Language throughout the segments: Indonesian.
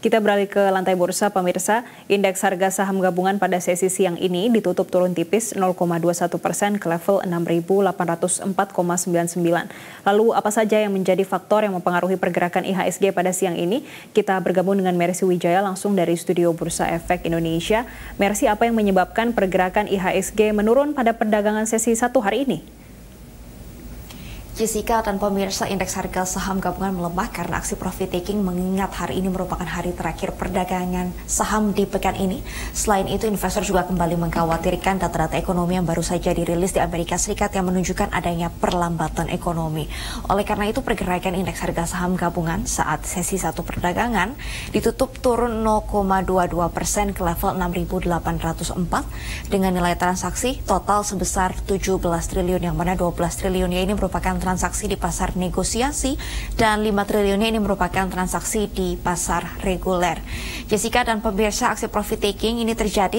Kita beralih ke lantai bursa, pemirsa. Indeks harga saham gabungan pada sesi siang ini ditutup turun tipis 0,21% ke level 6.804,99. Lalu apa saja yang menjadi faktor yang mempengaruhi pergerakan IHSG pada siang ini? Kita bergabung dengan Mercy Wijaya langsung dari Studio Bursa Efek Indonesia. Mercy, apa yang menyebabkan pergerakan IHSG menurun pada perdagangan sesi 1 hari ini? Jessica dan pemirsa, indeks harga saham gabungan melemah karena aksi profit taking, mengingat hari ini merupakan hari terakhir perdagangan saham di pekan ini. Selain itu, investor juga kembali mengkhawatirkan data-data ekonomi yang baru saja dirilis di Amerika Serikat yang menunjukkan adanya perlambatan ekonomi. Oleh karena itu, pergerakan indeks harga saham gabungan saat sesi 1 perdagangan ditutup turun 0,22% ke level 6.804 dengan nilai transaksi total sebesar 17 triliun, yang mana 12 triliunnya ini merupakan transaksi di pasar negosiasi dan 5 triliunnya ini merupakan transaksi di pasar reguler. Jessica dan pemirsa, aksi profit taking ini terlihat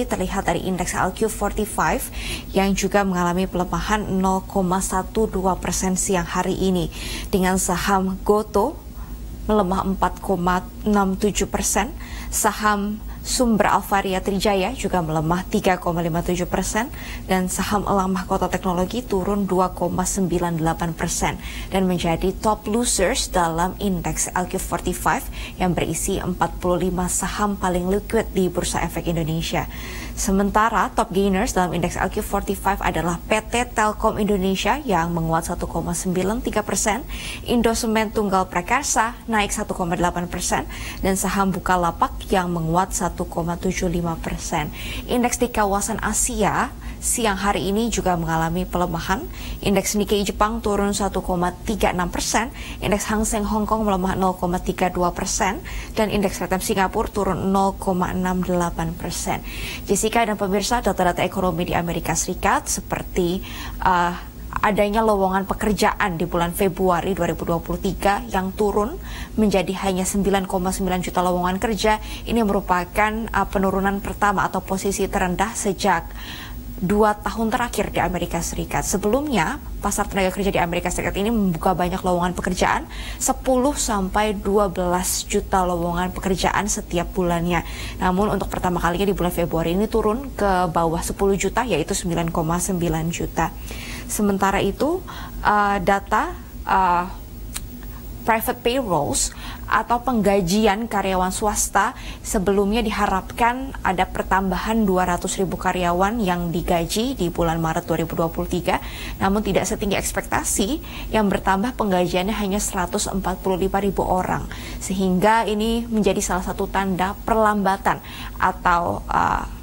dari indeks ALQ45 yang juga mengalami pelemahan 0,12% siang hari ini, dengan saham Gotoh melemah 4,67%, saham Sumber Alvaria Trijaya juga melemah 3,57%, dan saham Elang Mahkota Teknologi turun 2,98% dan menjadi top losers dalam indeks ALQ45 yang berisi 45 saham paling liquid di Bursa Efek Indonesia. Sementara top gainers dalam indeks ALQ45 adalah PT Telkom Indonesia yang menguat 1,93%, Indosemen Tunggal Prakarsa naik 1,8%, dan saham Bukalapak yang menguat 1,75%. Indeks di kawasan Asia siang hari ini juga mengalami pelemahan. Indeks Nikkei Jepang turun 1,36%, indeks Hang Seng Hong Kong melemah 0,32%, dan indeks Retem Singapura turun 0,68%. Jessica dan pemirsa, data-data ekonomi di Amerika Serikat seperti adanya lowongan pekerjaan di bulan Februari 2023 yang turun menjadi hanya 9,9 juta lowongan kerja. Ini merupakan penurunan pertama atau posisi terendah sejak 2 tahun terakhir di Amerika Serikat. Sebelumnya, pasar tenaga kerja di Amerika Serikat ini membuka banyak lowongan pekerjaan, 10-12 juta lowongan pekerjaan setiap bulannya. Namun untuk pertama kalinya di bulan Februari ini turun ke bawah 10 juta, yaitu 9,9 juta. Sementara itu, data private payrolls atau penggajian karyawan swasta sebelumnya diharapkan ada pertambahan 200.000 karyawan yang digaji di bulan Maret 2023, namun tidak setinggi ekspektasi yang bertambah penggajiannya hanya 145.000 orang, sehingga ini menjadi salah satu tanda perlambatan atau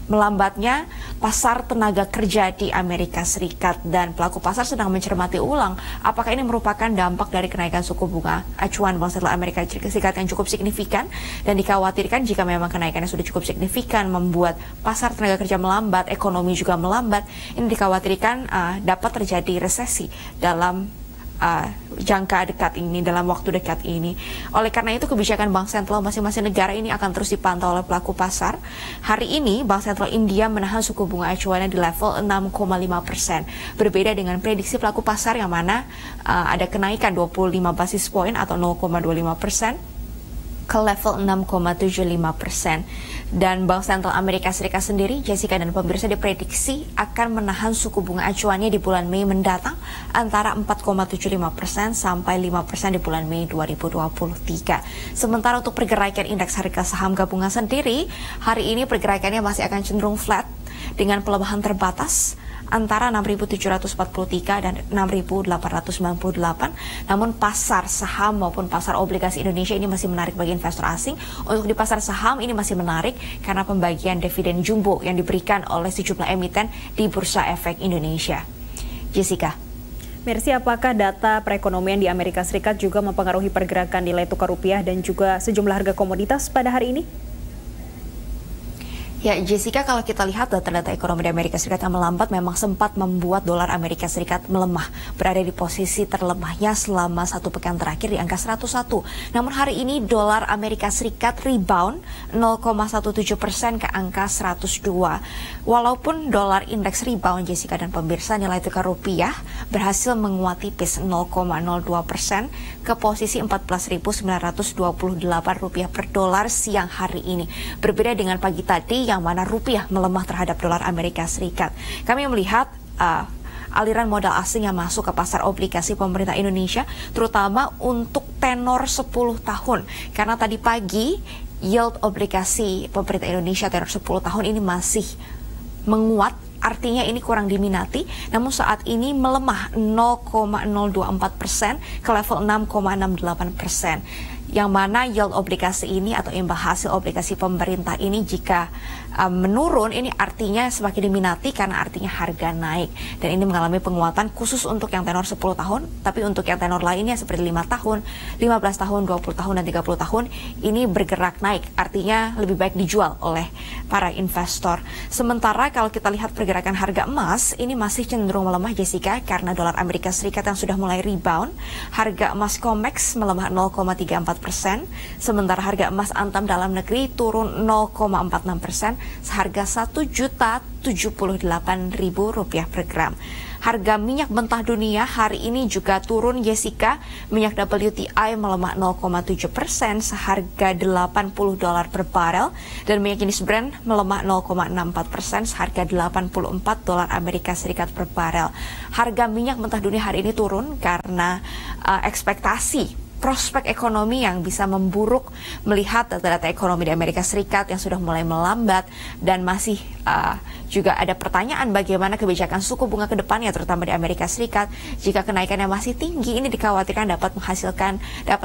melambatnya pasar tenaga kerja di Amerika Serikat, dan pelaku pasar sedang mencermati ulang apakah ini merupakan dampak dari kenaikan suku bunga acuan Bank Sentral Amerika Serikat yang cukup signifikan, dan dikhawatirkan jika memang kenaikannya sudah cukup signifikan membuat pasar tenaga kerja melambat, ekonomi juga melambat, ini dikhawatirkan dapat terjadi resesi dalam jangka dekat ini, dalam waktu dekat ini. Oleh karena itu, kebijakan Bank Sentral masing-masing negara ini akan terus dipantau oleh pelaku pasar. Hari ini, Bank Sentral India menahan suku bunga acuannya di level 6,5%. Berbeda dengan prediksi pelaku pasar yang mana ada kenaikan 25 basis point atau 0,25% ke level 6,75%. Dan Bank Sentral Amerika Serikat sendiri, Jessica dan pemirsa, diprediksi akan menahan suku bunga acuannya di bulan Mei mendatang antara 4,75% sampai 5% di bulan Mei 2023. Sementara untuk pergerakan indeks harga saham gabungan sendiri, hari ini pergerakannya masih akan cenderung flat dengan pelemahan terbatas antara 6.743 dan 6.898. Namun pasar saham maupun pasar obligasi Indonesia ini masih menarik bagi investor asing. Untuk di pasar saham ini masih menarik karena pembagian dividen jumbo yang diberikan oleh sejumlah emiten di Bursa Efek Indonesia. Jessica. Mercy, apakah data perekonomian di Amerika Serikat juga mempengaruhi pergerakan nilai tukar rupiah dan juga sejumlah harga komoditas pada hari ini? Ya, Jessica, kalau kita lihat data-data ekonomi di Amerika Serikat yang melambat memang sempat membuat dolar Amerika Serikat melemah, berada di posisi terlemahnya selama 1 pekan terakhir di angka 101. Namun hari ini dolar Amerika Serikat rebound 0,17% ke angka 102. Walaupun dolar indeks rebound, Jessica dan pemirsa, nilai tukar rupiah berhasil menguat tipis 0,02% ke posisi 14.928 rupiah per dolar siang hari ini. Berbeda dengan pagi tadi yang mana rupiah melemah terhadap dolar Amerika Serikat. Kami melihat aliran modal asing yang masuk ke pasar obligasi pemerintah Indonesia, terutama untuk tenor 10 tahun. Karena tadi pagi yield obligasi pemerintah Indonesia tenor 10 tahun ini masih menguat, artinya ini kurang diminati, namun saat ini melemah 0,024% ke level 6,68%. Yang mana yield obligasi ini atau imbal hasil obligasi pemerintah ini jika menurun, ini artinya semakin diminati karena artinya harga naik. Dan ini mengalami penguatan khusus untuk yang tenor 10 tahun, tapi untuk yang tenor lainnya seperti 5 tahun, 15 tahun, 20 tahun, dan 30 tahun ini bergerak naik. Artinya lebih baik dijual oleh para investor. Sementara kalau kita lihat pergerakan harga emas, ini masih cenderung melemah, Jessica, karena dolar Amerika Serikat yang sudah mulai rebound. Harga emas COMEX melemah 0,34%, sementara harga emas antam dalam negeri turun 0,46%, seharga Rp1.078.000 per gram. Harga minyak mentah dunia hari ini juga turun, Jessica. Minyak WTI melemah 0,7%, seharga $80 per barel, dan minyak jenis Brent melemah 0,64%, seharga $84 Amerika Serikat per barel. Harga minyak mentah dunia hari ini turun karena ekspektasi prospek ekonomi yang bisa memburuk melihat data-data ekonomi di Amerika Serikat yang sudah mulai melambat, dan masih juga ada pertanyaan bagaimana kebijakan suku bunga ke depannya, terutama di Amerika Serikat. Jika kenaikannya masih tinggi, ini dikhawatirkan dapat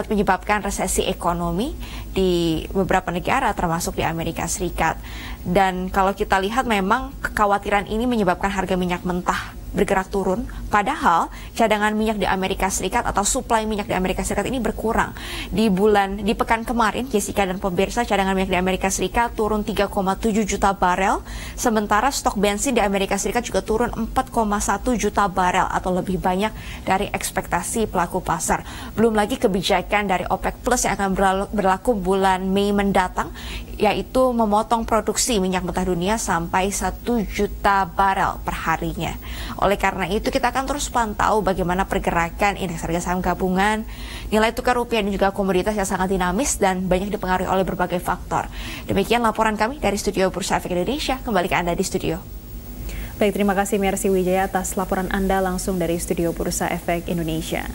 menyebabkan resesi ekonomi di beberapa negara termasuk di Amerika Serikat. Dan kalau kita lihat memang kekhawatiran ini menyebabkan harga minyak mentah bergerak turun, padahal cadangan minyak di Amerika Serikat atau suplai minyak di Amerika Serikat ini berkurang. Di pekan kemarin, Jessica dan pemirsa, cadangan minyak di Amerika Serikat turun 3,7 juta barel, sementara stok bensin di Amerika Serikat juga turun 4,1 juta barel atau lebih banyak dari ekspektasi pelaku pasar. Belum lagi kebijakan dari OPEC Plus yang akan berlaku bulan Mei mendatang, yaitu memotong produksi minyak mentah dunia sampai 1 juta barel per harinya. Oleh karena itu, kita akan terus pantau bagaimana pergerakan indeks harga saham gabungan, nilai tukar rupiah, dan juga komoditas yang sangat dinamis dan banyak dipengaruhi oleh berbagai faktor. Demikian laporan kami dari Studio Bursa Efek Indonesia. Kembali ke Anda di studio. Baik, terima kasih Mercy Wijaya atas laporan Anda langsung dari Studio Bursa Efek Indonesia.